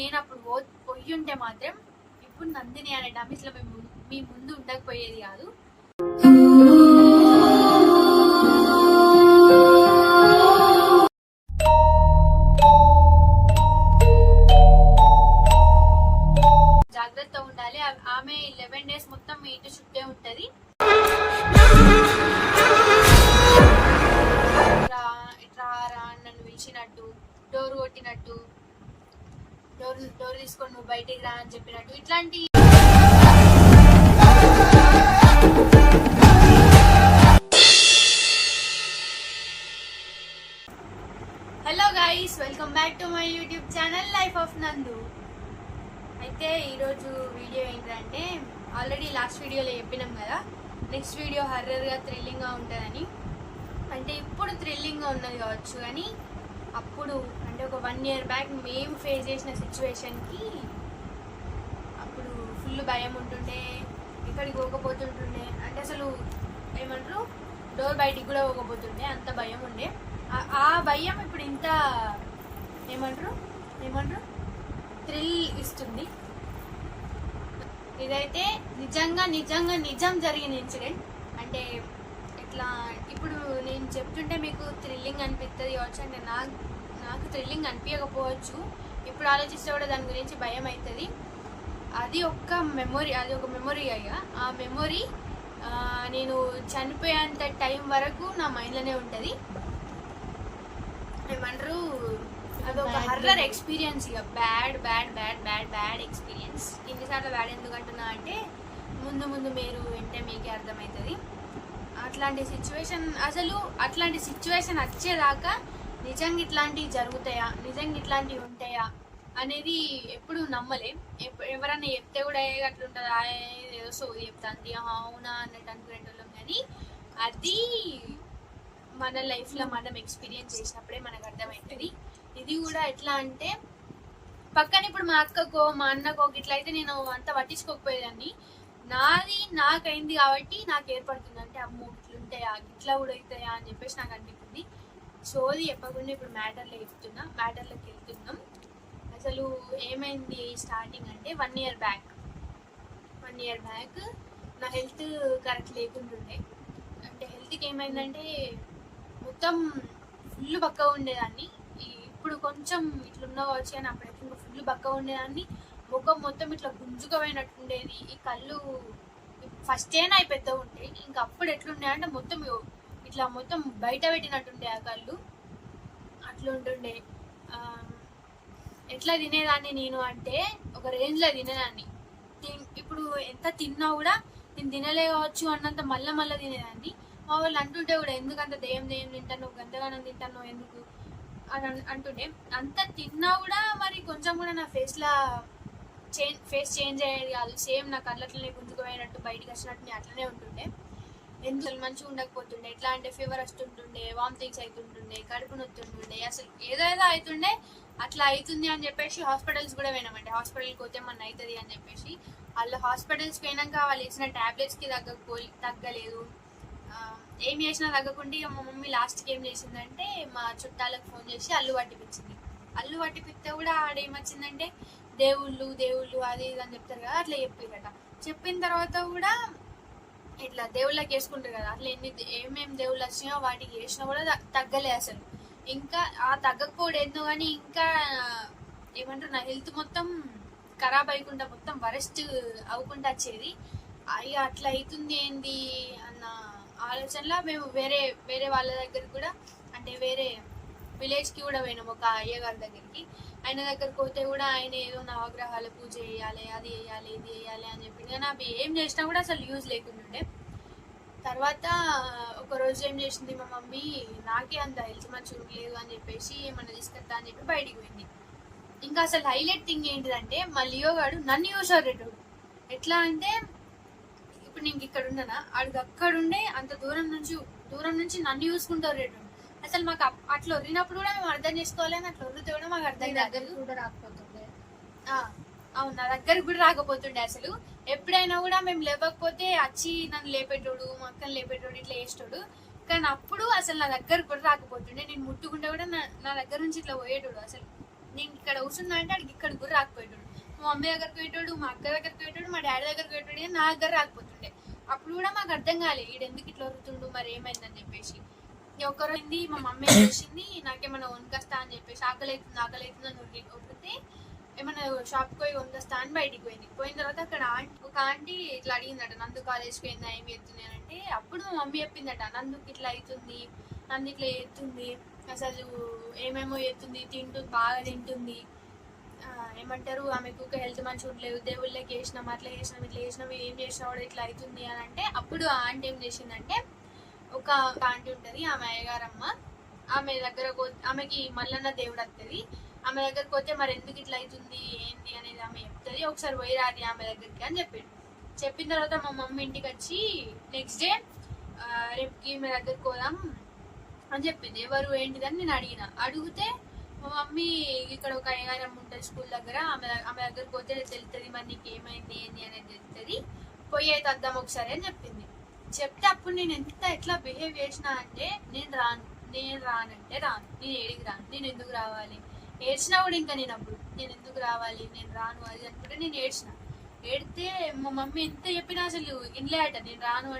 నేను అప్పుడు పోయి ఉంటే మాత్రం ఇప్పుడు నందిని అనే డమిస్ లో మీ ముందు ఉండకపోయేది కాదు. జాగ్రత్తగా ఉండాలి. ఆమె 11 days మొత్తం మీ ఇంటి చుట్టే ఉంటది. ఇట్లా నన్ను పిలిచినట్టు, డోర్ కొట్టినట్టు, డోర్ తీసుకొని నువ్వు బయటికి రా అని చెప్పినట్టు, ఇట్లాంటి hello guys, welcome back to my YouTube channel life of నందు. అయితే ఈరోజు వీడియో ఏంటంటే, ఆల్రెడీ లాస్ట్ వీడియోలో చెప్పినాం కదా, నెక్స్ట్ వీడియో హర్రర్గా థ్రిల్లింగ్గా ఉంటుందని. అంటే ఇప్పుడు థ్రిల్లింగ్గా ఉన్నది కావచ్చు, కానీ అప్పుడు అంటే ఒక 1 year బ్యాక్ మేము ఫేస్ చేసిన సిచ్యువేషన్కి అప్పుడు ఫుల్ భయం ఉంటుండే, ఎక్కడికి పోకపోతుంటుండే, అంటే అసలు ఏమంటారు డోర్ బయటికి కూడా పోకపోతుండే, అంత భయం ఉండే. ఆ భయం ఇప్పుడు ఇంత ఏమంటారు థ్రిల్ ఇస్తుంది. ఇదైతే నిజం జరిగిన ఇన్సిడెంట్. అంటే ఇట్లా ఇప్పుడు నేను చెప్తుంటే మీకు థ్రిల్లింగ్ అనిపిస్తుంది కావచ్చు, అంటే నాకు థ్రిల్లింగ్ అనిపించకపోవచ్చు. ఇప్పుడు ఆలోచిస్తే కూడా దాని గురించి భయం అవుతుంది. అది ఒక మెమొరీ అయ్యా. ఆ మెమొరీ నేను చనిపోయేంత టైం వరకు నా మైండ్లోనే ఉంటుంది. ఏమంటారు అదొక హర్రర్ ఎక్స్పీరియన్స్. ఇక బ్యాడ్ ఎక్స్పీరియన్స్. ఇన్నిసార్లు బ్యాడ్ ఎందుకు అంటున్నా అంటే ముందు మీరు వింటే మీకే అర్థమవుతుంది. అట్లాంటి సిచ్యువేషన్ వచ్చేదాకా నిజంగా ఇట్లాంటివి జరుగుతాయా, నిజంగా ఇట్లాంటివి ఉంటాయా అనేది ఎప్పుడు నమ్మలేం. ఎవరన్నా చెప్తే కూడా అట్లుంటుందా, ఏదో సోది చెప్తాంది అవునా అన్నట్టు అనుకునేటోళ్ళం. కానీ అది మన లైఫ్లో మనం ఎక్స్పీరియన్స్ చేసినప్పుడే మనకు అర్థమవుతుంది. ఇది కూడా ఎట్లా అంటే పక్కన ఇప్పుడు మా అక్కకో మా అన్నకో ఇట్లా అయితే నేను అంత పట్టించుకోకపోయేదాన్ని. నాకైంది కాబట్టి నాకు ఏర్పడుతుంది. అంటే అమ్మో ఇట్లుంటాయా, ఇట్లా కూడా అవుతాయా అని చెప్పేసి నాకు అనిపిస్తుంది. సోది చెప్పకుండా ఇప్పుడు మ్యాటర్లోకి వెళ్తున్నాం. అసలు ఏమైంది స్టార్టింగ్ అంటే 1 year బ్యాక్ నా హెల్త్ కరెక్ట్ లేకుంటుండే. అంటే హెల్త్కి ఏమైందంటే మొత్తం ఫుల్ బక్కగా ఉండేదాన్ని. ఇప్పుడు కొంచెం ఇట్లున్నా వచ్చి అని అప్పుడైతే ఇంకా ఫుల్ బక్కగా ఉండేదాన్ని. ముఖం మొత్తం ఇట్లా గుంజుకపోయినట్టుండేది. ఈ కళ్ళు ఫస్ట్ అయినా అవి పెద్దగా ఉంటాయి, ఇంకా అప్పుడు ఎట్లుండే అంటే మొత్తం బయట పెట్టినట్టుండే ఆ కళ్ళు. అట్లుంటుండే. ఎట్లా తినేదాన్ని నేను అంటే ఒక రేంజ్లో తినేదాన్ని. ఇప్పుడు ఎంత తిన్నా కూడా నేను తినలే కావచ్చు అన్నంత మళ్ళా తినేదాన్ని. మా వాళ్ళు అంటుంటే కూడా ఎందుకంత దెయ్యం తింటాను, గంతగానం తింటాను ఎందుకు అని అంటుండే. అంత తిన్నా కూడా మరి కొంచెం కూడా నా ఫేస్ చేంజ్ అయ్యేది కాదు. సేమ్ నా కళ్ళట్లనే గుంజుకుపోయినట్టు బయటకు వచ్చినట్టు అట్లనే ఉంటుండే. ఎందుకు మంచిగా ఉండకపోతుండే. ఎట్లా అంటే ఫీవర్ వస్తుంటుండే, వామిటింగ్స్ అవుతుంటుండే, కడుపు నొత్తుంటుండే, అసలు ఏదో అవుతుండే. అట్లా అవుతుంది అని చెప్పేసి హాస్పిటల్స్ కూడా పోయినామంటే, హాస్పిటల్కి పోతే మన అవుతుంది అని చెప్పేసి వాళ్ళు హాస్పిటల్స్ పోయినాక వాళ్ళు ఇచ్చిన ట్యాబ్లెట్స్కి తగ్గలేదు. ఏం చేసినా తగ్గకుండా ఇక మా మమ్మీ లాస్ట్కి ఏం చేసిందంటే మా చుట్టాలకు ఫోన్ చేసి అల్లు పట్టిపించింది. అల్లు పట్టిపిస్తే కూడా ఆడేమొచ్చిందంటే దేవుళ్ళు అది ఇది అని చెప్తారు కదా, అట్లా చెప్పారట. చెప్పిన తర్వాత కూడా ఇట్లా దేవుళ్ళకి వేసుకుంటారు కదా, అట్లా ఏమేమి దేవుళ్ళు వచ్చినాయో వాటికి వేసినా కూడా తగ్గలే అసలు. ఇంకా ఆ తగ్గకపోవడం కానీ ఇంకా ఏమంటారు నా హెల్త్ మొత్తం ఖరాబ్ అయ్యకుండా మొత్తం వరెస్ట్ అవ్వకుండా వచ్చేది. అయ్యి అట్లా అవుతుంది ఏంది అన్న ఆలోచనలో మేము వేరే వాళ్ళ దగ్గర కూడా, అంటే వేరే విలేజ్కి కూడా పోయినాం ఒక అయ్యగారి దగ్గరికి. ఆయన దగ్గరికి పోతే కూడా ఆయన ఏదో నవగ్రహాల పూజ చేయాలి, అది చేయాలి, ఇది చేయాలి అని చెప్పింది. కానీ అవి ఏం చేసినా కూడా అసలు యూజ్ లేకుంటుండే. తర్వాత ఒకరోజు ఏం చేసింది మా మమ్మీ, నాకే అంత హెల్త్ మంచిగా లేదు అని చెప్పేసి ఏమన్నా తీసుకెళ్తా అని చెప్పి బయటికి పోయింది. ఇంకా అసలు హైలైట్ థింగ్ ఏంటిదంటే మా లియో గాడు నన్ను చూసాడు. ఎట్లా అంటే ఇప్పుడు నేను ఇక్కడ ఉన్నానా, ఆడికి అక్కడుండే అంత దూరం నుంచి నన్ను చూసుకుంటారు రేటు. అసలు మాకు అట్లా వరినప్పుడు కూడా మేము అర్థం చేసుకోవాలి, అని అట్లా వరితే కూడా మాకు అర్థం కూడా రాకపోతుండే. అవును, నా దగ్గరకు కూడా రాకపోతుండే. అసలు ఎప్పుడైనా కూడా మేము లేవకపోతే వచ్చి నన్ను లేపేటోడు, మా అక్కని లేపేటోడు, ఇట్లా వేసేటోడు. కానీ అప్పుడు అసలు నా దగ్గరకు కూడా రాకపోతుండే. నేను ముట్టుకుంటే కూడా నా దగ్గర నుంచి ఇట్లా పోయేటోడు. అసలు నేను ఇక్కడ కూర్చున్నా అంటే అడిగి ఇక్కడ కూడా రాకపోయేటోడు. మా మమ్మీ దగ్గరికి పోయేటోడు, మా అక్క దగ్గరికి పోయేటోడు, మా డాడీ దగ్గరికి పోయేటోడు, కానీ నా దగ్గర రాకపోతుండే. అప్పుడు కూడా మాకు అర్థం కాలేదు ఈడు ఎందుకు ఇట్లా వరుతుండు, మరి ఏమైందని చెప్పేసి. ఒకరు అయింది, మా మమ్మీ చేసింది నాకేమన్నా వనకొస్తా అని చెప్పేసి, ఆకలి అవుతుంది అని ఉరికితే ఏమన్నా షాప్కి పోయి వనకొస్తా అని బయటికి పోయింది. పోయిన తర్వాత అక్కడ ఒక ఆంటీ ఇట్లా అడిగిందట, నందు కాలేజ్కి పోయిందా ఏమి ఎత్తుంది అని అంటే, అప్పుడు మా మమ్మీ చెప్పిందట, నందుకి ఇట్లా అవుతుంది, నందు ఇట్లా ఎత్తుంది, అసలు ఏమేమో ఎత్తుంది, బాగా తింటుంది, ఏమంటారు ఆమెకు హెల్త్ మంచిగా ఉండలేదు, దేవుళ్ళకి వేసినాం అట్లా చేసినాం ఇట్లా చేసినాం, ఏం చేసినా కూడా ఇట్లా అవుతుంది అని అంటే, అప్పుడు ఆ ఆంటీ ఏం చేసిందంటే, ఒక ఆంటీ ఉంటుంది ఆమె అయ్యగారమ్మ, ఆమె దగ్గర ఆమెకి మల్లన్న దేవుడు వస్తుంది, ఆమె దగ్గరకు పోతే మరి ఎందుకు ఇట్లా అవుతుంది ఏంటి అనేది ఆమె చెప్తుంది, ఒకసారి పోయి రాది ఆమె దగ్గరికి అని చెప్పాడు. చెప్పిన తర్వాత మా మమ్మీ ఇంటికి వచ్చి నెక్స్ట్ డే రేపుకి ఈమె దగ్గరికి పోదాం అని చెప్పింది. ఎవరు ఏంటిదని నేను అడిగితే మా మమ్మీ ఇక్కడ ఒక అయ్యగారమ్మ ఉంటుంది స్కూల్ దగ్గర, ఆమె దగ్గరకు పోతే తెలుస్తుంది మరి నీకు ఏమైంది ఏంటి అనేది తెలుస్తుంది, పోయి అయితే వద్దాం ఒకసారి అని చెప్పింది. చెప్తే అప్పుడు నేను ఎట్లా బిహేవ్ చేసినా అంటే, నేను రానంటే రాను, నేను ఏడికి రాను, నేను ఎందుకు రావాలి, ఏడ్చినా కూడా ఇంకా నేను అప్పుడు నేను ఎందుకు రావాలి, నేను రాను అది అనుకుంటే నేను ఏడితే మా మమ్మీ ఎంత చెప్పినా అసలు ఇన్లే అట, నేను రాను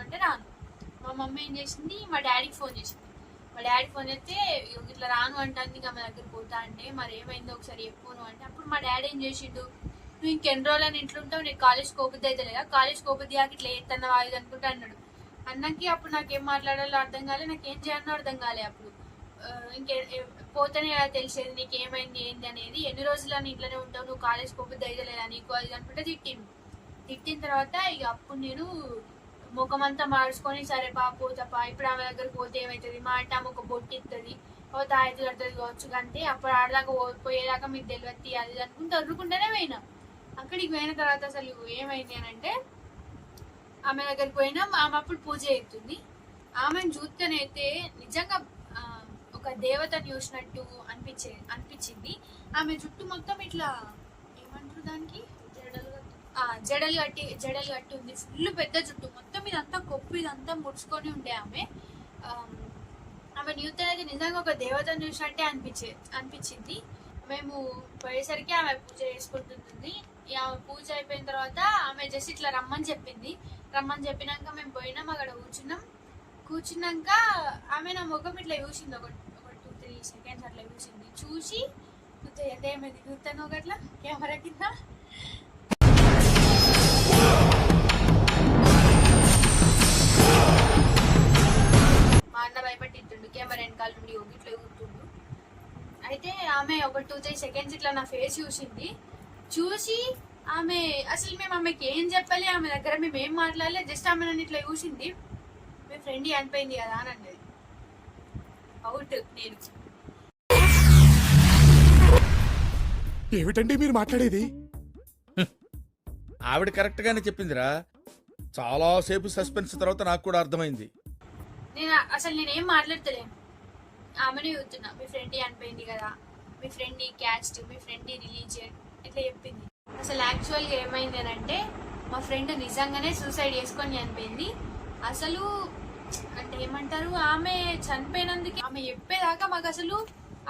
అంటే రాను. మా మమ్మీ ఏం చేసింది, మా డాడీకి ఫోన్ చేసింది. మా డాడీ ఫోన్ చేస్తే ఇట్లా రాను అంటే ఆమె దగ్గర పోతా అంటే, మరి ఏమైందో ఒకసారి చెప్పును అంటే, అప్పుడు మా డాడీ ఏం చేసిండు, నువ్వు ఇంకెన్ని రోజులని ఇంట్లో ఉంటావు, నీకు కాలేజ్ కోపద్ది అయితే లేదా, కాలేజ్ కోపద్ది ఆకి ఇట్లా ఎత్తన్నావా ఇది అనుకుంటా అన్నాడు. అన్నకి అప్పుడు నాకేం మాట్లాడాలో అర్థం కాలే, నాకేం చేయాలో అర్థం కాలే. అప్పుడు ఇంకే పోతేనే తెలిసేది నీకు ఏమైంది ఏంది అనేది, ఎన్ని రోజులని ఇంట్లోనే ఉంటావు, నువ్వు కాలేజ్ కోపద్ది అయితే లేదా నీకు అది అనుకుంటే తిట్టిన తర్వాత ఇక అప్పుడు నేను ముఖమంతా మార్చుకొని, సరే పోతపా ఇప్పుడు ఆమె దగ్గరకు పోతే ఏమవుతుంది, మా అంటే ఆమె ఒక బొట్టు ఇస్తుంది, ఓ తాయితీ కడుతుంది కావచ్చు, కంటే అప్పుడు ఆడదాకా పోయేదాకా మీకు తెలియదు అది అనుకుంటే తరుకుంటేనే పోయినా. అక్కడికి పోయిన తర్వాత అసలు ఏమైంది అని అంటే, ఆమె దగ్గరికి పోయినా ఆమె అప్పుడు పూజ అవుతుంది. ఆమెను చూస్తేనైతే నిజంగా ఒక దేవతను చూసినట్టు అనిపించింది. ఆమె జుట్టు మొత్తం ఇట్లా ఏమంటారు దానికి, జడలు కట్టి ఉంది, ఫుల్ పెద్ద జుట్టు, మొత్తం ఇదంతా కొప్పు ఇదంతా ముడుచుకొని ఉండే ఆమె న్యూతన్ అయితే నిజంగా ఒక దేవతను చూసినట్టే అనిపించింది. మేము పోయేసరికి ఆమె పూజ చేసుకుంటుంది. ఆమె పూజ అయిపోయిన తర్వాత ఆమె జస్ట్ ఇట్లా రమ్మని చెప్పినాక మేము పోయినాం, అక్కడ కూర్చున్నాక ఆమె నా ముఖం ఇట్లా చూసింది, ఒక 2-3 సెకండ్స్ అట్లా చూసి ఏమైంది చూస్తాను ఒకట్లా కెమెరా కింద. మా అన్న భయపట్టింటుండు కెమెరా వెనకాల నుండి ఇట్లా కూర్చుండు. అయితే ఆమె ఒక 2-3 సెకండ్స్ ఇట్లా నా ఫేస్ చూసి ఆమె అసలు మేము ఆమెకి ఏం చెప్పాలి, ఆమె దగ్గర మేము ఏం మాట్లాడలే, జస్ట్ ఆమె నన్ను ఇట్లా చూసింది, మీ ఫ్రెండ్ అనిపోయింది కదా అని అన్నది. అవుట్ నేను. ఏమిటండి మీరు మాట్లాడేది? ఆవిడ కరెక్ట్ గానే చెప్పిందిరా, చాలా సేపు సస్పెన్స్ తర్వాత నాకు కూడా అర్థమైంది. నేనేం మాట్లాడతలేను, ఆమెనే చూస్తున్నా, మీ ఫ్రెండ్ అనిపోయింది కదా, మీ ఫ్రెండ్ క్యాస్ట్, మీ ఫ్రెండ్ రిలీజియన్ ఇట్లా చెప్పింది. అసలు యాక్చువల్గా ఏమైంది అని అంటే, మా ఫ్రెండ్ నిజంగానే సూసైడ్ చేసుకొని చనిపోయింది. అసలు అంటే ఏమంటారు, ఆమె చనిపోయినందుకు ఆమె చెప్పేదాకా మాకు అసలు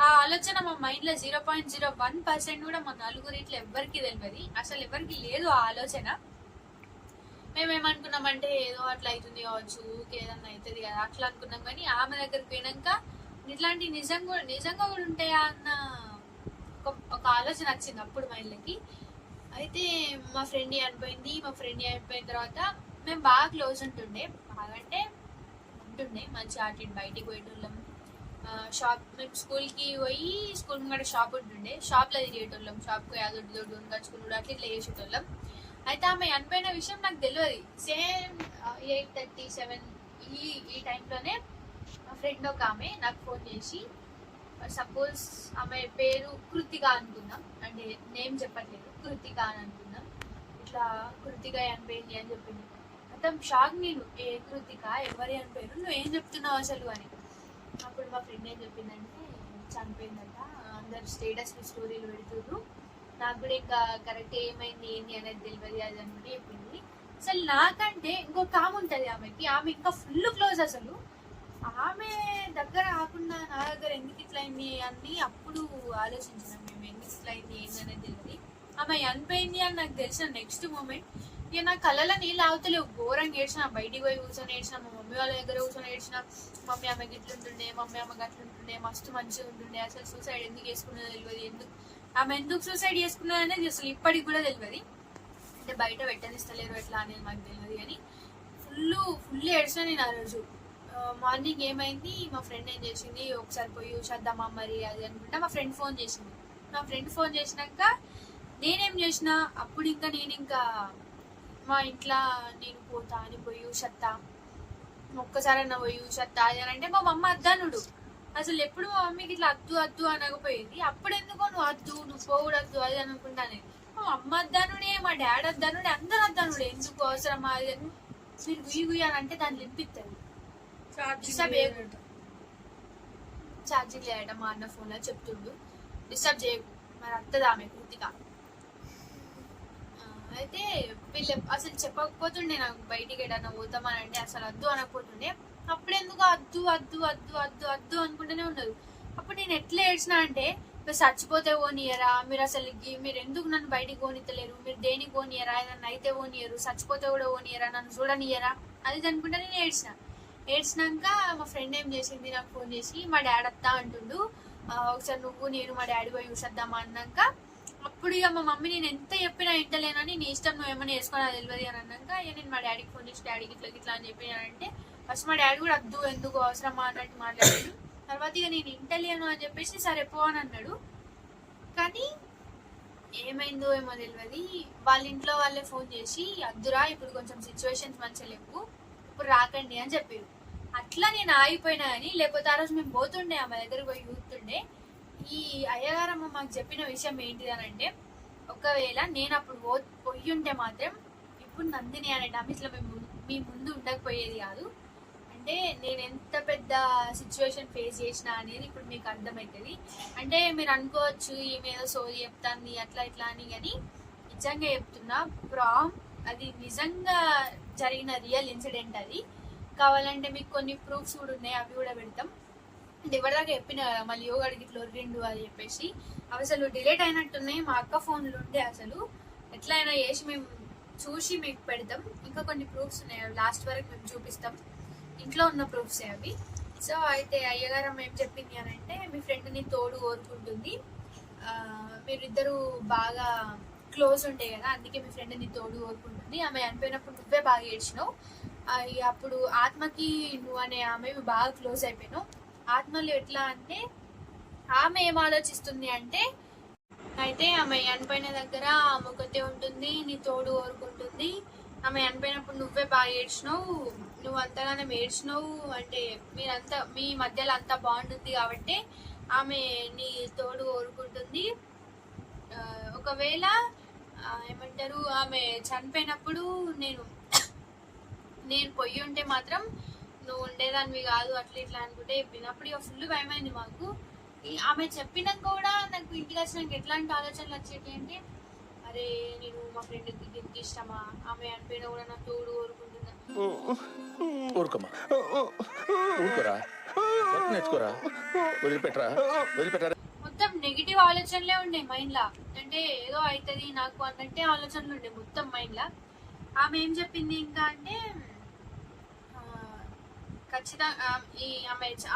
ఆ ఆలోచన మా మైండ్ లో 0.01% కూడా మా నలుగురు ఇట్లా ఎవరికి తెలియదు, అసలు ఎవరికి లేదు ఆ ఆలోచన. మేమేమనుకున్నామంటే ఏదో అట్లా అవుతుంది కావచ్చు, ఏదన్నా అవుతుంది కదా అట్లా అనుకున్నాం. కానీ ఆమె దగ్గరికి పోయినాక ఇట్లాంటి నిజంగా కూడా ఉంటాయా అన్న ఒక ఆలోచన వచ్చింది అప్పుడు మైండ్లకి. అయితే మా ఫ్రెండ్ అయిపోయిన తర్వాత మేము బాగా క్లోజ్ ఉంటుండే, బాగంటే ఉంటుండే, మంచి ఆటి బయటికి పోయేటోళ్ళం. మేము స్కూల్కి పోయి స్కూల్ ముంగట షాప్ ఉంటుండే, షాప్లో తిరిగేటోళ్ళం, షాప్కి దొడ్డు కచ్చుకున్నాడు అట్లా ఇట్లా చేసేటోళ్ళం. అయితే ఆమె చనిపోయిన విషయం నాకు తెలియదు. సేమ్ 8:37 ఈ టైంలోనే మా ఫ్రెండ్ ఒక ఆమె నాకు ఫోన్ చేసి, సపోజ్ ఆమె పేరు కృతిక అనుకుందాం, అంటే నేమ్ చెప్పట్లేదు, కృతిక అని అనుకుందాం, ఇట్లా కృతిక చనిపోయింది అని చెప్పింది. మొత్తం షాక్ నేను, ఏ కృతిక, ఎవరి అని పేరు, నువ్వు ఏం చెప్తున్నావు అసలు అని. అప్పుడు మా ఫ్రెండ్ ఏం చెప్పిందంటే, చనిపోయిందట, అందరు స్టేటస్ స్టోరీలు పెడుతున్నారు, నాకు కూడా ఇంకా కరెక్ట్ ఏమైంది ఏంటి అనేది తెలియదు అది అనుకుంటే చెప్పింది. అసలు నాకంటే ఇంకొక ఆమె ఉంటుంది, ఆమె ఇంకా ఫుల్ క్లోజ్, అసలు ఆమె దగ్గర కాకుండా నా దగ్గర ఎందుకు ఇట్లా అయింది అని అప్పుడు ఆలోచించినాం మేము, ఎందుకు ఇట్లా అయింది ఏందనేది తెలియదు. ఆమె చనిపోయింది అని నాకు తెలిసిన నెక్స్ట్ మూమెంట్ ఇక నా కళ్ళలో నీళ్ళు ఆగుతలేవు, ఘోరంగా ఏడ్చిన, బయటికి పోయి కూర్చొని ఏడ్చిన, మా మమ్మీ వాళ్ళ దగ్గర కూర్చొని ఏడ్చిన. మమ్మీ ఆమె గిట్లుంటుండే, మమ్మీ ఆమె గట్లుంటుండే, మస్తు మంచిగా ఉంటుండే, అసలు సూసైడ్ ఎందుకు చేసుకున్నదో తెలియదు, ఆమె ఎందుకు సూసైడ్ చేసుకున్నది అనేది అసలు ఇప్పటికి కూడా తెలియదు. అంటే బయట పెట్టనిస్తలేరు ఎట్లా అనేది మాకు తెలియదు, కానీ ఫుల్ ఏడ్చిన నేను ఆ రోజు. మార్నింగ్ ఏమైంది, మా ఫ్రెండ్ ఏం చేసింది, ఒకసారి పోయి చూసేద్దామా మరి అది అనుకుంటా మా ఫ్రెండ్ ఫోన్ చేసింది. మా ఫ్రెండ్ ఫోన్ చేసినాక నేనేం చేసిన, అప్పుడు ఇంకా మా ఇంట్లో నేను పోతా అని పోయి చూసేస్తా, ఒక్కసారన్నా పోయి చూసేస్తా అది అని అంటే మా మమ్మ అద్దానుడు. అసలు ఎప్పుడు మా మమ్మీకి ఇట్లా అద్దు అనకపోయేది, అప్పుడు ఎందుకో నువ్వు పోవడద్దు అది అనుకుంటానే. మా అమ్మ అద్దానుడే, మా డాడీ అద్దానుడే, అందరు అద్దానుడే, ఎందుకు అవసరమా అది మీరు గుయ్యి అని అంటే దాన్ని లింపిస్తుంది. ఛార్జింగ్ లేదట మా అన్న ఫోన్ లో చెప్తుండు, డిస్టర్బ్ చేయకు మరి అత్తది ఆమె పూర్తిగా. అయితే వీళ్ళు అసలు చెప్పకపోతుండే నాకు, బయటికి ఏడన్నా పోతామని అంటే అసలు అద్దు అనకపోతుండే. అప్పుడు ఎందుకు అద్దు అద్దు అద్దు అద్దు అద్దు అనుకుంటూనే ఉన్నారు. అప్పుడు నేను ఎట్లా ఏడ్చినా అంటే, మీరు చచ్చిపోతే ఓనియరా, మీరు అసలు మీరు ఎందుకు నన్ను బయటికి పోనిత్తలేరు, మీరు దేనికి పోనియరా, ఏదన్నా అయితే ఓనియరు, చచ్చిపోతే కూడా ఓనియరా, నన్ను చూడనియరా అది అనుకుంటే నేను ఏడ్చినాక మా ఫ్రెండ్ ఏం చేసింది, నాకు ఫోన్ చేసి మా డాడీ అత్తా అంటుండు, ఒకసారి నువ్వు నేను మా డాడీ పోయి చూసేద్దామా అన్నాక, అప్పుడు ఇక మా మమ్మీ నేను ఎంత చెప్పినా ఇంటలేనని, నీ ఇష్టం నువ్వు ఏమైనా వేసుకొని తెలియదు అని అన్నాక ఇక నేను మా డాడీకి ఫోన్ చేసి డాడీకి ఇట్లా అని చెప్పినానంటే ఫస్ట్ మా డాడీ కూడా అద్దు ఎందుకు అవసరమా అన్నట్టు మాట్లాడాడు. తర్వాత ఇక నేను ఇంటలేను అని చెప్పేసి సరే పో అని అన్నాడు. కానీ ఏమైందో ఏమో తెలియదు, వాళ్ళ ఇంట్లో వాళ్ళే ఫోన్ చేసి అద్దురా ఇప్పుడు కొంచెం సిచ్యువేషన్స్ మంచిగా లేవు, ఇప్పుడు రాకండి అని చెప్పారు. అట్లా నేను ఆగిపోయినా కానీ, లేకపోతే ఆ రోజు మేము పోతుండే ఆమె దగ్గరికి పోయి చూస్తుండే. ఈ అయ్యగారమ్మ మాకు చెప్పిన విషయం ఏంటిది అని అంటే, ఒకవేళ నేను అప్పుడు పోయి ఉంటే మాత్రం ఇప్పుడు నందిని అనే ఆమె ఇట్లా మీ ముందు ఉండకపోయేది కాదు. అంటే నేను ఎంత పెద్ద సిచ్యువేషన్ ఫేస్ చేసిన అనేది ఇప్పుడు మీకు అర్థమవుతుంది. అంటే మీరు అనుకోవచ్చు ఈమె ఏదో సోది చెప్తాంది అట్లా ఇట్లా అని, కానీ నిజంగా చెప్తున్నా, అది నిజంగా జరిగిన రియల్ ఇన్సిడెంట్. అది కావాలంటే మీకు కొన్ని ప్రూఫ్స్ కూడా ఉన్నాయి, అవి కూడా పెడతాం. ఎవరిదాకా చెప్పిన కదా మళ్ళీ యోగాడికి ఇట్లా ఒర్రిండు అని చెప్పేసి, అవి అసలు డిలీట్ అయినట్టున్నాయి మా అక్క ఫోన్లు ఉండే. అసలు ఎట్లయినా చేసి మేము చూసి మీకు పెడతాం. ఇంకా కొన్ని ప్రూఫ్స్ ఉన్నాయి, అవి లాస్ట్ వరకు మేము చూపిస్తాం, ఇంట్లో ఉన్న ప్రూఫ్స్ అవి. సో అయితే అయ్యగారమ్మ ఏం చెప్పింది అని అంటే, మీ ఫ్రెండ్ని తోడు కోరుకుంటుంది, మీరిద్దరు బాగా క్లోజ్ ఉండే కదా, అందుకే మీ ఫ్రెండ్ని తోడు కోరుకుంటుంది. ఆమె చనిపోయినప్పుడు నువ్వే బాగా ఏడ్చినావు, అప్పుడు ఆత్మకి నువ్వు అనే ఆమె బాగా క్లోజ్ అయిపోయినావు. ఆత్మలు ఎట్లా అంటే, ఆమె ఏం ఆలోచిస్తుంది అంటే, అయితే ఆమె చనిపోయిన దగ్గర ఆమె ఒకతే ఉంటుంది, నీ తోడు కోరుకుంటుంది. ఆమె చనిపోయినప్పుడు నువ్వే బాగా ఏడ్చినావు, నువ్వు అంతగానే ఏడ్చినావు అంటే మీరంతా మీ మధ్యలో అంతా బాగుంటుంది కాబట్టి ఆమె నీ తోడు కోరుకుంటుంది. ఒకవేళ ఏమంటారు, ఆమె చనిపోయినప్పుడు నేను పొయ్యి ఉంటే మాత్రం నువ్వు ఉండేదానివి కాదు అట్లా ఇట్లా అనుకుంటే చెప్పినప్పుడు ఇక ఫుల్ భయమైంది మాకు. ఆమె చెప్పినాక కూడా నాకు ఇంటికి వచ్చినాక ఎట్లాంటి ఆలోచనలు వచ్చేటి అంటే, అరే నేను మా ఫ్రెండ్కి దీనికి ఇష్టమా, ఆమె అనిపోయినా కూడా నా తోడు కోరుకుంటున్నా. ఊరుకోమా, ఊరుకోరా, నేర్చుకోరా, వదిలిపెట్టరా. మొత్తం నెగిటివ్ ఆలోచనలే ఉండే మైండ్ లా, అంటే ఏదో అవుతుంది నాకు అన్నట్టే ఆలోచనలు ఉండే మొత్తం మైండ్ లా. ఆమె ఏం చెప్పింది ఇంకా అంటే, ఖచ్చితంగా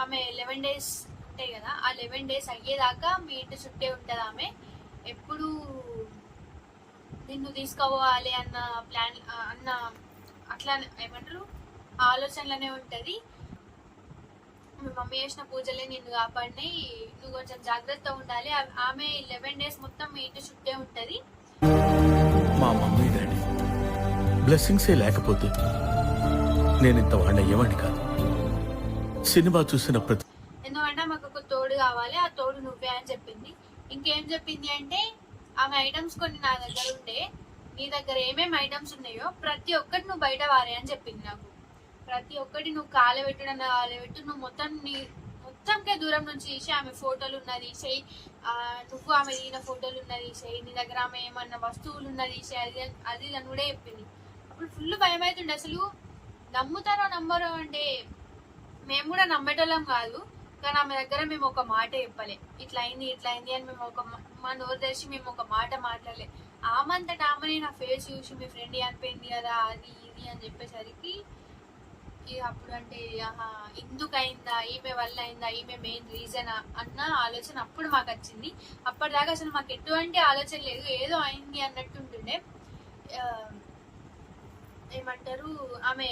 ఆమె 11 days ఉంటాయి కదా, ఆ 11 days అయ్యేదాకా మీ ఇంటి చుట్టే ఉంటుంది ఆమె, ఎప్పుడు నిన్ను తీసుకోవాలి అన్న ప్లాన్ అన్న అట్లా ఏమంటారు ఆలోచనలోనే ఉంటుంది. మీ మమ్మీ చేసిన పూజలే నిన్ను కాపాడినాయి, నువ్వు కొంచెం జాగ్రత్తగా ఉండాలి. ఆమె 11 days మొత్తం మీ ఇంటి చుట్టే ఉంటుంది. మా మమ్మీ డాడీ బ్లెస్సింగ్సే లేకపోతే నేను ఇంత వాడిన ఏమని కాదు. సినిమా చూసిన ప్రతి ఎందుకంటే మాకు ఒక తోడు కావాలి, ఆ తోడు నువ్వే అని చెప్పింది. ఇంకేం చెప్పింది అంటే, ఆమె ఐటమ్స్ కొన్ని నా దగ్గర ఉండే, నీ దగ్గర ఏమేమి ఐటమ్స్ ఉన్నాయో ప్రతి ఒక్కటి నువ్వు బయట వారే అని చెప్పింది నాకు. ప్రతి ఒక్కటి నువ్వు కాలబెట్టడం కాలబెట్టు, నువ్వు మొత్తంకే దూరం నుంచి తీసి ఆమె ఫోటోలు ఉన్నది తీసేయి, నువ్వు ఆమె దిగిన ఫోటోలు ఉన్నది తీసేయి, నీ దగ్గర ఆమె ఏమన్నా వస్తువులు ఉన్నది తీసేయి, అది అని కూడా చెప్పింది. అప్పుడు ఫుల్ భయం అవుతుండే, అసలు నమ్ముతారో నమ్మరో అంటే మేము కూడా నమ్మేటోళ్ళం కాదు, కానీ ఆమె దగ్గర మేము ఒక మాట చెప్పలే, ఇట్లా అయింది అని మేము మా నోరు తెరిచి మేము ఒక మాట మాట్లాడలే. ఆమంతటా ఆమెని నా ఫేస్ చూసి మీ ఫ్రెండ్ అనిపోయింది కదా అది ఇది అని చెప్పేసరికి అప్పుడు అంటే ఎందుకు అయిందా, ఈమె వల్ల అయిందా, ఈమె మెయిన్ రీజన్ అన్న ఆలోచన అప్పుడు మాకు వచ్చింది. అప్పటిదాకా అసలు మాకు ఎటువంటి ఆలోచన లేదు, ఏదో అయింది అన్నట్టు ఉంటుండే. ఏమంటారు ఆమె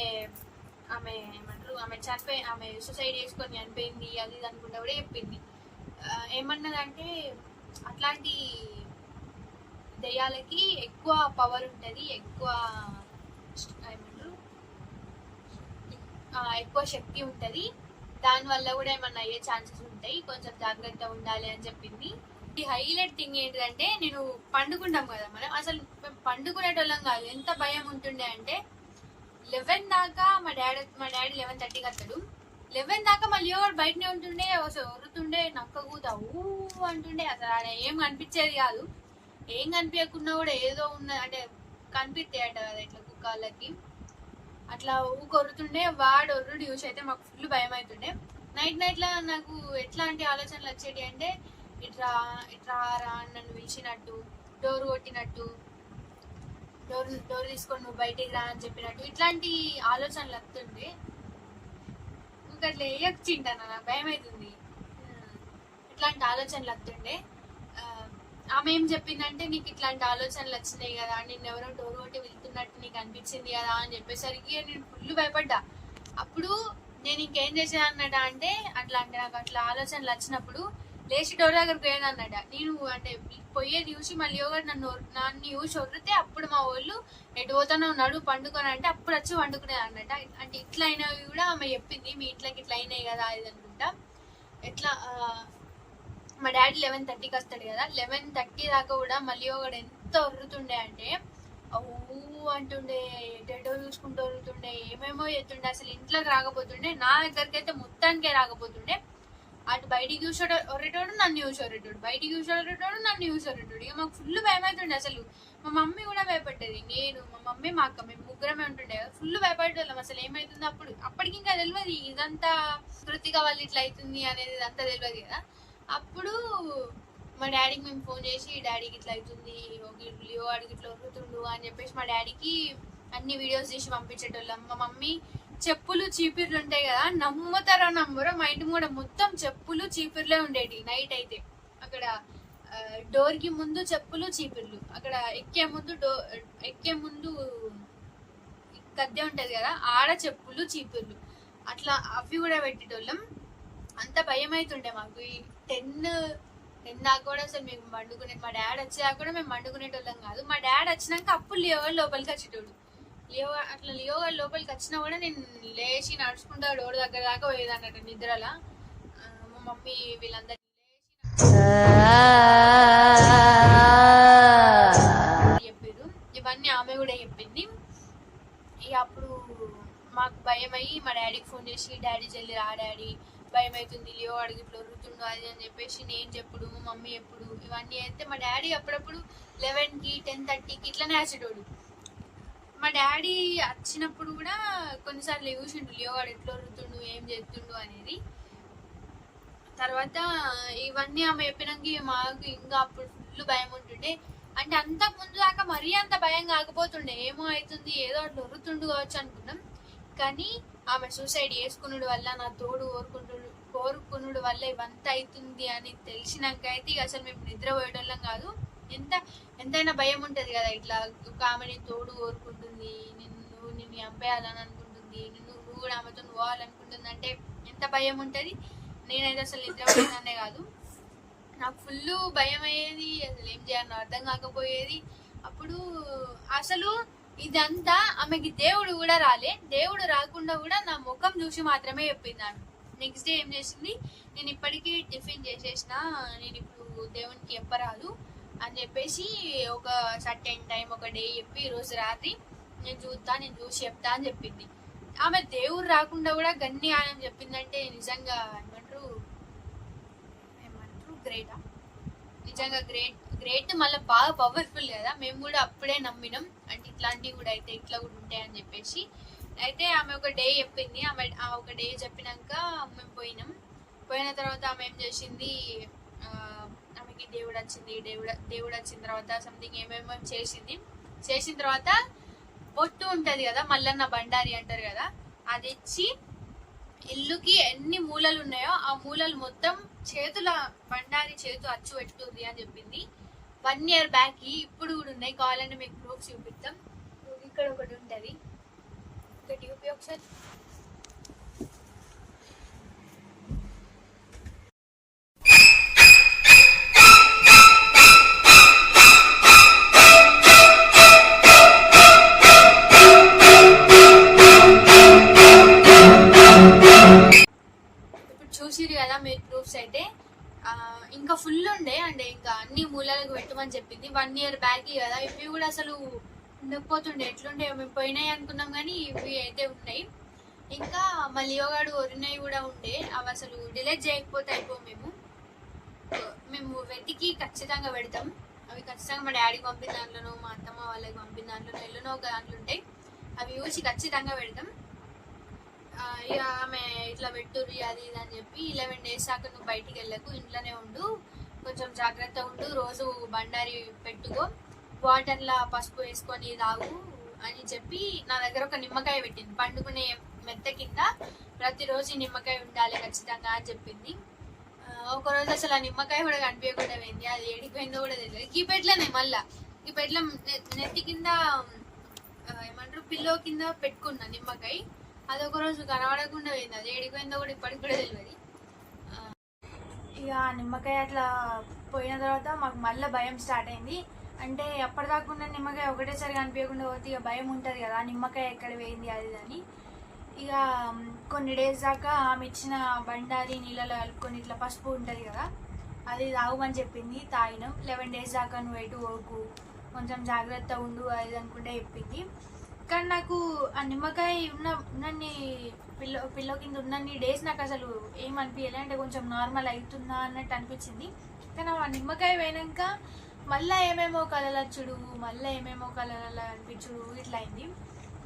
చనిపోయి ఆమె సూసైడ్ చేసుకొని చనిపోయింది అది ఇది అనుకుంటా కూడా చెప్పింది. ఏమన్నదంటే అట్లాంటి దెయ్యాలకి ఎక్కువ పవర్ ఉంటుంది, ఎక్కువ శక్తి ఉంటుంది, దానివల్ల కూడా ఏమన్నా అయ్యే ఛాన్సెస్ ఉంటాయి, కొంచెం జాగ్రత్త ఉండాలి అని చెప్పింది. ఈ హైలైట్ థింగ్ ఏంటిదంటే నేను పండుకుంటాం కదా, మనం అసలు మేము పండుకునేటోళ్ళం కాదు. ఎంత భయం ఉంటుండే అంటే 11 దాకా మా డాడీ 11:30కి వస్తాడు. 11 దాకా మళ్ళీ ఎవరు బయటనే ఉంటుండే, అసలు ఒరుతుండే, నక్క కూత ఊ అంటుండే. అసలు ఏం కనిపించేది కాదు, ఏం కనిపించకున్నా కూడా ఏదో ఉన్న అంటే కనిపిస్తాయట కదా ఇట్లా కుక్కలకి, అట్లా కొరుతుండే. వాడు ఒర్రుడు చూసి అయితే మాకు ఫుల్ భయం అవుతుండే. నైట్ లా నాకు ఎట్లాంటి ఆలోచనలు వచ్చేటి అంటే ఇట్లా రా నన్ను పిలిచినట్టు, డోర్ కొట్టినట్టు, డోర్ తీసుకొని నువ్వు బయటికి రా అని చెప్పినట్టు, ఇట్లాంటి ఆలోచనలు వస్తుండే. ఇంకా అట్లా వేయచ్చింటాను, నాకు భయం అవుతుంది. ఇట్లాంటి ఆలోచనలు వస్తుండే. ఆమె ఏం చెప్పిందంటే నీకు ఇట్లాంటి ఆలోచనలు వచ్చినాయి కదా, నిన్ను ఎవరో డోర్ కొట్టి వెళ్తున్నట్టు నీకు అనిపించింది కదా అని చెప్పేసరికి నేను ఫుల్ భయపడ్డా. అప్పుడు నేను ఇంకేం చేసేది అన్నట అంటే నాకు అట్లా ఆలోచనలు వచ్చినప్పుడు లేచి డోర్ దగ్గరకు పోయేది అన్నట. నేను అంటే పోయేది చూసి మళ్ళీ ఒకటి నన్ను చూసి వదిలితే అప్పుడు మా వాళ్ళు ఎటు పోతానో నడు పండుకొని అంటే అప్పుడు వచ్చి వండుకునేది అన్నట. అంటే ఇట్లా అయినవి కూడా ఆమె చెప్పింది, మీ ఇంట్లోకి ఇట్లా అయినాయి కదా ఇది అనుకుంటా. ఎట్లా మా డాడీ 11:30కి వస్తాడు కదా, 11:30 దాకా కూడా మళ్ళీ ఒకడు ఎంత ఒర్రుతుండే అంటే ఊ అంటుండే, డెడో చూసుకుంటూ ఒర్రుతుండే, ఏమేమో చేస్తుండే. అసలు ఇంట్లోకి రాకపోతుండే, నా దగ్గరికి అయితే మొత్తానికే రాకపోతుండే. అటు బయటికి చూసి ఒర్రేటోడు, నన్ను చూసి ఒర్రేటోడు, బయటికి చూసి ఒర్రేటోడు, నన్ను చూసి ఒర్రేటోడు. ఇక మాకు ఫుల్ భయం అవుతుండే. అసలు మా మమ్మీ కూడా భయపడ్డది, నేను మా మమ్మీ మా అక్క మేము ముగ్గురమే ఉంటుండే కదా, ఫుల్ భయపడేవాళ్ళం. అసలు ఏమవుతుందో అప్పటికి ఇంకా తెలియదు ఇదంతా కృతిక వాళ్ళు ఇట్లా అవుతుంది అనేది, ఇదంతా తెలియదు కదా. అప్పుడు మా డాడీకి మేము ఫోన్ చేసి డాడీకి ఇట్లా అవుతుంది, లియో వాడికి ఇట్లా ఒర్రుతుండు అని చెప్పేసి మా డాడీకి అన్ని వీడియోస్ తీసి పంపించేటోళ్ళం. మా మమ్మీ చెప్పులు చీపిర్లు ఉంటాయి కదా, నమ్ముతారో నమ్మరో మా ఇంటి కూడా మొత్తం చెప్పులు చీపిర్లే ఉండేటి. నైట్ అయితే అక్కడ డోర్ కి ముందు చెప్పులు చీపిర్లు, అక్కడ ఎక్కే ముందు గద్దె ఉంటది కదా, ఆడ చెప్పులు చీపిర్లు, అట్లా అవి కూడా పెట్టేటోళ్ళం. అంత భయం అవుతుండే మాకు. 10 దాకా కూడా అసలు మేము మా డాడీ వచ్చేదాకా కూడా మేము వండుకునేటోళ్ళం కాదు. మా డాడీ వచ్చినాక అప్పుడు లియో లోపలికి వచ్చేటోడు. లియో లోపలికి వచ్చినా కూడా నేను లేచి నడుచుకుంటా డోర్ దగ్గర దాకా పోయేది అన్నట్టు నిద్రలా. మా మమ్మీ వీళ్ళందరినీ చెప్పారు, ఇవన్నీ ఆమె కూడా చెప్పింది. ఇక అప్పుడు మాకు భయం అయ్యి మా డాడీకి ఫోన్ చేసి డాడీ జల్లి రా డాడీ, భయం అవుతుంది, లియో అడిగి ఇట్లా ఒర్రుతుండు అది అని చెప్పేసి నేను చెప్పుడు, మా మమ్మీ ఎప్పుడు ఇవన్నీ అయితే మా డాడీ అప్పుడప్పుడు 11కి 10:30కి ఇట్లానే వచ్చేటోడు. మా డాడీ వచ్చినప్పుడు కూడా కొన్నిసార్లు చూసిండు లియో వాడు ఎట్లా ఒర్రుతుండు, ఏం చేస్తుండు అనేది. తర్వాత ఇవన్నీ ఆమె చెప్పినాక మాకు ఇంకా అప్పుడు ఫుల్ భయం ఉంటుండే. అంటే అంతకు ముందు దాకా మరీ అంత భయం కాకపోతుండే, ఏమో అవుతుంది ఏదో అట్లా ఒర్రుతుండు కావచ్చు అనుకున్నాం. కానీ ఆమె సూసైడ్ చేసుకున్నాడు వల్ల, నా తోడు కోరుకున్నాడు వల్ల ఇవంతా అవుతుంది అని తెలిసినాక అయితే ఇక అసలు మేము నిద్రపోయేటోళ్ళం కాదు. ఎంతైనా భయం ఉంటది కదా, ఇట్లా ఒక ఆమెని తోడు కోరుకుంటుంది, నిన్ను చంపేయాలని అనుకుంటుంది, నువ్వు కూడా ఆమెతో పోవాలనుకుంటుంది అంటే ఎంత భయం ఉంటది. నేనైతే అసలు నిద్రపోయేదాన్నే కాదు, నాకు ఫుల్ భయం అయ్యేది, అసలు ఏం చేయాలో అర్థం కాకపోయేది. అప్పుడు అసలు ఇదంతా ఆమెకి దేవుడు కూడా రాలే, దేవుడు రాకుండా కూడా నా ముఖం చూసి మాత్రమే చెప్పింది ఆమె. నెక్స్ట్ డే ఏం చేసింది, నేను ఇప్పటికీ టిఫిన్ చేసేసిన, నేను ఇప్పుడు దేవునికి చెప్పరాదు అని చెప్పేసి ఒక సర్టెన్ టైం ఒక డే చెప్పి ఈరోజు రాత్రి నేను చూసి చెప్తా అని చెప్పింది. ఆమె దేవుడు రాకుండా కూడా గన్ని ఆయన చెప్పిందంటే నిజంగా ఏమంటారు గ్రేటా, నిజంగా గ్రేట్ మళ్ళీ బాగా పవర్ఫుల్ కదా. మేము కూడా అప్పుడే నమ్మినాం, అంటే ఇట్లాంటివి కూడా అయితే ఇట్లా కూడా ఉంటాయని చెప్పేసి. అయితే ఆమె ఒక డే చెప్పింది. ఆ ఒక డే చెప్పినాక మేము పోయిన తర్వాత ఆమె ఏం చేసింది, ఆమెకి దేవుడు వచ్చిన తర్వాత సంథింగ్ ఏమేమో చేసిన తర్వాత బొట్టు ఉంటది కదా, మల్లన్న బండారి అంటారు కదా, అది ఇచ్చి ఇల్లుకి ఎన్ని మూలలు ఉన్నాయో ఆ మూలలు మొత్తం బండారి చేతు అచ్చు పెట్టుకుంది అని చెప్పింది. 1 year బ్యాక్ ఇప్పుడు కూడా ఉన్నాయి, కావాలంటే మీకు ప్రూఫ్స్ చూపిస్తాం. ఇక్కడ ఒకటి ఉంటది, ఒకటి చూపి ఒకసారి. ఇప్పుడు చూసిరు కదా మీరు ప్రూఫ్స్ అయితే. ఇంకా ఫుల్ ఉండే అంటే ఇంకా అన్ని మూలాలకు పెట్టమని చెప్పింది. 1 year బ్యాక్ కదా, ఇవి కూడా అసలు ఉండకపోతుండే, ఎట్లుండే మేము పోయినాయి అనుకున్నాం కానీ ఇవి అయితే ఉన్నాయి. ఇంకా మా లియోగాడు ఒరినవి కూడా ఉండే, అవి అసలు డిలీట్ చేయకపోతే మేము వెతికి ఖచ్చితంగా పెడతాం. అవి ఖచ్చితంగా మా డాడీకి పంపిన దాంట్లోనో మా అత్తమ్మ వాళ్ళకి పంపిన దాంట్లోనో ఎల్లునో ఒక దాంట్లో ఉంటాయి, అవి చూసి ఖచ్చితంగా పెడతాం. ఇక ఆమె ఇట్లా పెట్టుర్రి అది ఇది అని చెప్పి 11 days దాకా నువ్వు బయటికి వెళ్ళకు, ఇంట్లోనే ఉండు, కొంచెం జాగ్రత్త ఉండు, రోజు బండారి పెట్టుకో, వాటర్లా పసుపు వేసుకొని తాగు అని చెప్పి నా దగ్గర ఒక నిమ్మకాయ పెట్టింది. పండుకునే మెత్త కింద ప్రతిరోజు ఈ నిమ్మకాయ ఉండాలి ఖచ్చితంగా అని చెప్పింది. ఒకరోజు అసలు ఆ నిమ్మకాయ కూడా కనిపించకుండా పోయింది, అది ఏడిపోయిందో కూడా తెలియదు. ఈ పెట్లనే మళ్ళా ఈ పెట్ల నెత్తి కింద ఏమంటారు పిల్లో కింద పెట్టుకున్నా నిమ్మకాయ, అది ఒక రోజు కనబడకుండా పోయింది, అది ఏడిపోయిందో కూడా ఇప్పటికి కూడా తెలియదు. ఇక నిమ్మకాయ అట్లా పోయిన తర్వాత మాకు మళ్ళీ భయం స్టార్ట్ అయింది. అంటే అప్పటిదాకా ఉన్న నిమ్మకాయ ఒకటేసారి కనిపించకుండా పోతే ఇక భయం ఉంటుంది కదా, నిమ్మకాయ ఎక్కడ పోయింది అది అని. ఇక కొన్ని డేస్ దాకా ఆమె ఇచ్చిన బండారి నీళ్ళలో కలుపుకొని ఇట్లా పసుపు ఉంటుంది కదా, అది తాగమని చెప్పింది. తాగినాం. 11 days దాకా నువ్వు ఎటు పోకు, కొంచెం జాగ్రత్త ఉండు అది అనుకుంటే చెప్పింది. కానీ నాకు ఆ నిమ్మకాయ ఉన్నన్ని పిల్లో కింద ఉన్నన్ని డేస్ నాకు అసలు ఏమనిపించలే, అంటే కొంచెం నార్మల్ అవుతుందా అన్నట్టు అనిపించింది. కానీ ఆ నిమ్మకాయ పోయినాక మళ్ళీ ఏమేమో కలలచ్చుడు, మళ్ళీ ఏమేమో కలల అనిపించుడు ఇట్లా అయింది.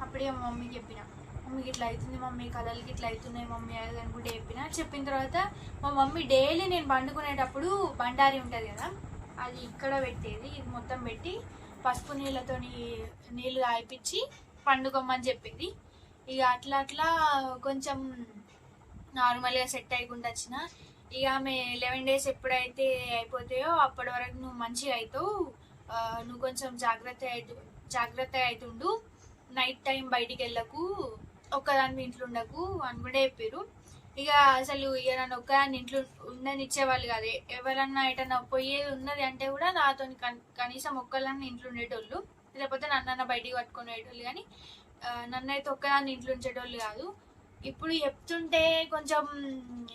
అప్పుడే మా మమ్మీకి చెప్పిన, మమ్మీకి ఇట్లా అవుతుంది మమ్మీ, కలలకి ఇట్లా అవుతున్నాయి మమ్మీ అది అనుకుంటే చెప్పిన తర్వాత మా మమ్మీ డైలీ నేను పండుకునేటప్పుడు బండారి ఉంటుంది కదా, అది ఇక్కడ పెట్టేది, ఇది మొత్తం పెట్టి పసుపు నీళ్ళతో నీళ్ళు తాగిపించి పండుకోమని చెప్పింది. ఇక అట్లా కొంచెం నార్మల్గా సెట్ అయ్యకుండా వచ్చిన. ఇక ఆమె 11 days ఎప్పుడైతే అయిపోతాయో అప్పటి వరకు నువ్వు మంచిగా అవుతావు, నువ్వు కొంచెం జాగ్రత్త అవుతుండు, నైట్ టైం బయటికి వెళ్ళకు, ఒక్కదాని ఇంట్లో ఉండకు అని కూడా చెప్పారు. ఇక అసలు ఇక నన్ను ఒక్కదాన్ని ఇంట్లో ఉండనిచ్చేవాళ్ళు కాదు, ఎవరన్నా ఎటన్నా పోయేది ఉన్నది అంటే కూడా నాతో కనీసం ఒక్కదాన్ని ఇంట్లో ఉండేటోళ్ళు, లేకపోతే నన్నన్న బయటికి పట్టుకునేటోళ్ళు, కానీ నన్నైతే ఒక్కదాన్ని ఇంట్లో ఉంచేటోళ్ళు కాదు. ఇప్పుడు చెప్తుంటే కొంచెం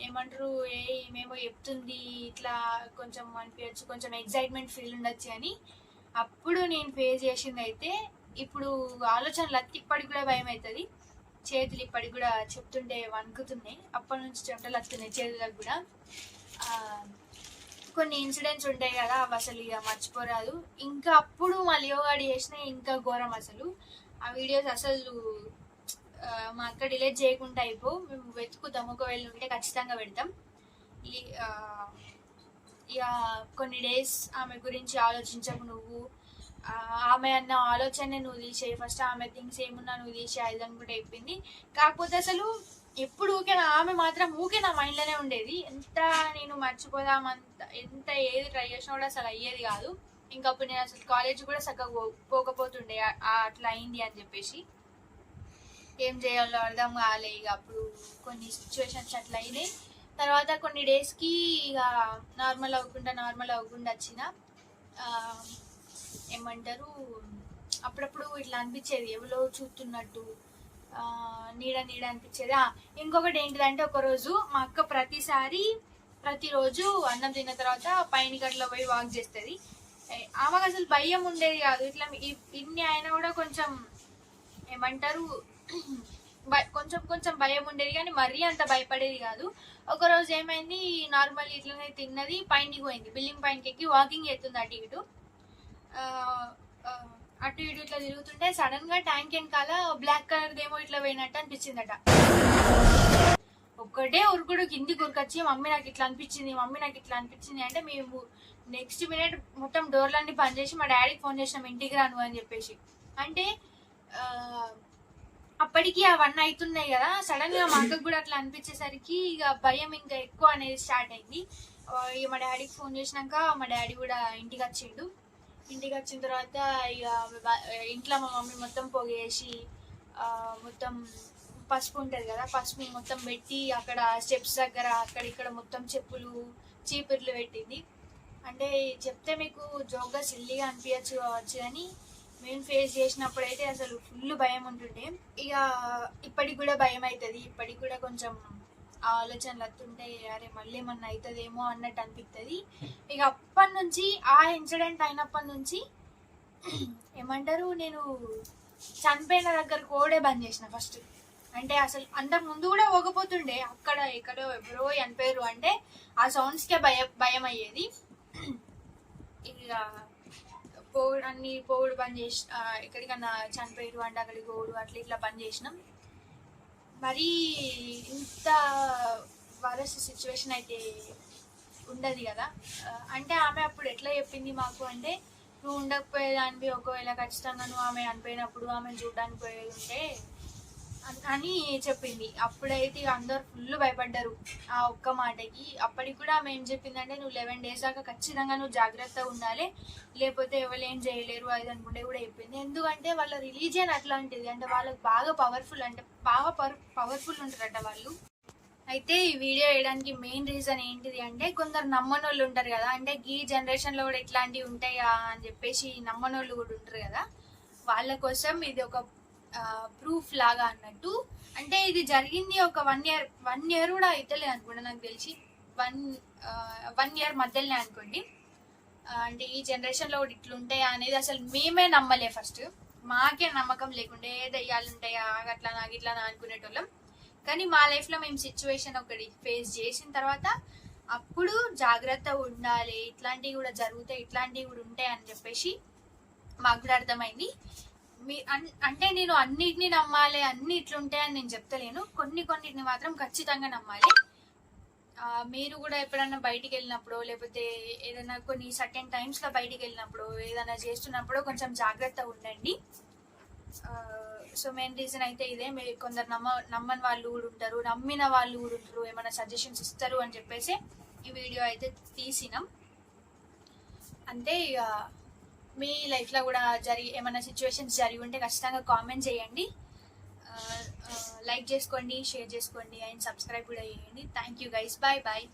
ఏమంటారు ఏమేమో చెప్తుంది ఇట్లా కొంచెం అనిపించచ్చు, కొంచెం ఎగ్జైట్మెంట్ ఫీల్ ఉండొచ్చు అని. అప్పుడు నేను ఫేస్ చేసింది అయితే ఇప్పుడు ఆలోచనలు ఇప్పటికి కూడా భయం అవుతుంది, చేతులు ఇప్పటికి కూడా చెప్తుంటే వణుకుతున్నాయి, అప్పటి నుంచి చెమటలు వస్తున్నాయి చేతులకు కూడా. కొన్ని ఇన్సిడెంట్స్ ఉంటాయి కదా, అవి అసలు ఇక మర్చిపోరాదు. ఇంకా అప్పుడు మా లియోగాడి చేసిన ఇంకా ఘోరం అసలు. ఆ వీడియోస్ అసలు మా అక్క డిలీట్ చేయకుండా మేము వెతుకుతాం, ఒకవేళ ఉంటే ఖచ్చితంగా పెడతాం. ఇక కొన్ని డేస్ ఆమె గురించి ఆలోచించకు నువ్వు, ఆమె అన్న ఆలోచన నువ్వు తీసేయి, ఫస్ట్ ఆమె థింగ్స్ ఏమున్నా నువ్వు తీసే అది అనుకుంటే చెప్పింది. కాకపోతే అసలు ఎప్పుడు ఆమె మాత్రం నా మైండ్లోనే ఉండేది. ఎంత నేను మర్చిపోదామంత ఎంత ఏది ట్రై చేసినా కూడా అసలు అయ్యేది కాదు. ఇంకప్పుడు నేను అసలు కాలేజ్ కూడా చక్కగా పోకపోతుండే, అట్లా అయింది అని చెప్పేసి. ఏం చేయాలో అర్థం కాలే. ఇక అప్పుడు కొన్ని సిచ్యువేషన్స్ అట్లా అయినాయి. తర్వాత కొన్ని డేస్కి ఇక నార్మల్ అవ్వకుండా వచ్చిన ఏమంటారు అప్పుడప్పుడు ఇట్లా అనిపించేది, ఎవరో చూస్తున్నట్టు నీడ అనిపించేది. ఇంకొకటి ఏంటిదంటే, ఒకరోజు మా అక్క ప్రతిరోజు అన్నం తిన్న తర్వాత పైన గట్ల పోయి వాక్ చేస్తుంది. ఆమెకు అసలు భయం ఉండేది కాదు, ఇట్లా ఇన్ని అయినా కూడా కొంచెం ఏమంటారు కొంచెం భయం ఉండేది, కానీ మరీ అంత భయపడేది కాదు. ఒకరోజు ఏమైంది, నార్మల్ ఇట్లనే తిన్నది, పైనకి పోయింది, బిల్డింగ్ పైనకి ఎక్కి వాకింగ్ చేస్తుంది అటు ఇటు ఇట్లా తిరుగుతుంటే సడన్ గా ట్యాంక్ వెనకాల బ్లాక్ కలర్ ఏమో ఇట్లా పోయినట్టు అనిపించిందట. ఒక్కటే ఉరుకుడు కింది ఉరికొచ్చి మమ్మీ నాకు ఇట్లా అనిపించింది, మమ్మీ నాకు ఇట్లా అనిపించింది అంటే మేము నెక్స్ట్ మినిట్ మొత్తం డోర్లన్నీ బంద్ చేసి మా డాడీకి ఫోన్ చేసినాం ఇంటికి రాను అని చెప్పేసి. అంటే అప్పటికి అవన్నీ అవుతున్నాయి కదా, సడన్ గా మా అక్కకు కూడా అట్లా అనిపించేసరికి ఇక భయం ఇంకా ఎక్కువ అనేది స్టార్ట్ అయింది. ఇక మా డాడీకి ఫోన్ చేసినాక మా డాడీ కూడా ఇంటికి వచ్చిండు. ఇంటికి వచ్చిన తర్వాత ఇక ఇంట్లో మా మమ్మీ మొత్తం పొగేసి మొత్తం పసుపు ఉంటుంది కదా, పసుపు మొత్తం పెట్టి అక్కడ స్టెప్స్ దగ్గర అక్కడ ఇక్కడ మొత్తం చెప్పులు చీపుర్లు పెట్టింది. అంటే చెప్తే మీకు జోక్గా సిల్లీగా అనిపించచ్చు కావచ్చు, కానీ మేము ఫేస్ చేసినప్పుడు అయితే అసలు ఫుల్ భయం ఉంటుండే. ఇక ఇప్పటికి కూడా భయం అవుతుంది, ఇప్పటికి కూడా కొంచెం ఆలోచనలు వస్తుంటాయి, అరే మళ్ళీ ఏమన్నా అవుతుందేమో అన్నట్టు అనిపిస్తుంది. ఇక అప్పటి నుంచి ఆ ఇన్సిడెంట్ అయినప్పటి నుంచి ఏమంటారు, నేను చనిపోయిన దగ్గర కోడే బంద్ చేసిన ఫస్ట్. అంటే అసలు అంతకు ముందు కూడా పోకపోతుండే, అక్కడ ఎక్కడో ఎవరో చనిపోయారు అంటే ఆ సౌండ్స్కే భయం అయ్యేది. ఇక అన్ని పోవుడు బంద్ చేసి ఎక్కడికన్నా చనిపోయారు అంటే అక్కడికి పోవుడు అట్లా ఇట్లా బంద్ చేసినాం. మరి ఇంత వరస్ట్ సిచ్యువేషన్ అయితే ఉండదు కదా. అంటే ఆమె అప్పుడు ఎట్లా చెప్పింది మాకు అంటే, నువ్వు ఉండకపోయేదానివి, ఒకవేళ ఖచ్చితంగా నువ్వు ఆమె అనిపోయినప్పుడు ఆమెను చూడడానికి పోయేది ఉంటే అని చెప్పింది. అప్పుడైతే అందరు ఫుల్ భయపడ్డారు ఆ ఒక్క మాటకి. అప్పటికి కూడా ఆమె ఏం చెప్పిందంటే, నువ్వు 11 days దాకా ఖచ్చితంగా నువ్వు జాగ్రత్తగా ఉండాలి, లేకపోతే ఎవరు ఏం చేయలేరు అది అనుకుంటే కూడా చెప్పింది. ఎందుకంటే వాళ్ళ రిలీజియన్ అట్లాంటిది, అంటే వాళ్ళకి బాగా పవర్ఫుల్, అంటే బాగా పవర్ఫుల్ ఉంటారట వాళ్ళు. అయితే ఈ వీడియో వేయడానికి మెయిన్ రీజన్ ఏంటిది అంటే, కొందరు నమ్మనోళ్ళు ఉంటారు కదా, అంటే ఈ జనరేషన్లో కూడా ఇట్లాంటివి ఉంటాయా అని చెప్పేసి నమ్మనోళ్ళు కూడా ఉంటారు కదా, వాళ్ళ కోసం ఇది ఒక ప్రూఫ్ లాగా అన్నట్టు. అంటే ఇది జరిగింది ఒక 1 year కూడా అవుతలేదు అనుకోండి, నాకు తెలిసి 1 year మధ్యలోనే అనుకోండి. అంటే ఈ జనరేషన్లో కూడా ఇట్లుంటాయా అనేది అసలు మేమే నమ్మలే. ఫస్ట్ మాకే నమ్మకం లేకుండే, దయ్యాలు ఉంటాయా అట్లా నాకు ఇట్లా అనుకునేటోళ్ళం. కానీ మా లైఫ్లో మేము సిచ్యువేషన్ ఒకటి ఫేస్ చేసిన తర్వాత అప్పుడు జాగ్రత్త ఉండాలి, ఇట్లాంటివి కూడా జరుగుతాయి, ఇట్లాంటివి కూడా ఉంటాయి అని చెప్పేసి మాకు కూడా అర్థమైంది. అంటే నేను అన్నిటిని నమ్మాలి, అన్ని ఇట్లుంటాయని నేను చెప్తలేను, కొన్నిటిని మాత్రం ఖచ్చితంగా నమ్మాలి. మీరు కూడా ఎప్పుడైనా బయటికి వెళ్ళినప్పుడు, లేకపోతే ఏదైనా కొన్ని సర్టెన్ టైమ్స్లో బయటికి వెళ్ళినప్పుడు, ఏదైనా చేస్తున్నప్పుడు కొంచెం జాగ్రత్త ఉండండి. సో మెయిన్ రీజన్ అయితే ఇదే. మీరు కొందరు నమ్మని వాళ్ళు కూడా ఉంటారు, నమ్మిన వాళ్ళు కూడా ఉంటారు, ఏమైనా సజెషన్స్ ఇస్తారు అని చెప్పేసి ఈ వీడియో అయితే తీసినాం. అంతే. ఇక మీ లైఫ్లో కూడా ఏమైనా సిచ్యువేషన్స్ జరిగి ఉంటే ఖచ్చితంగా కామెంట్ చేయండి, లైక్ చేసుకోండి, షేర్ చేసుకోండి అండ్ సబ్స్క్రైబ్ కూడా చేయండి. Thank you guys, bye bye.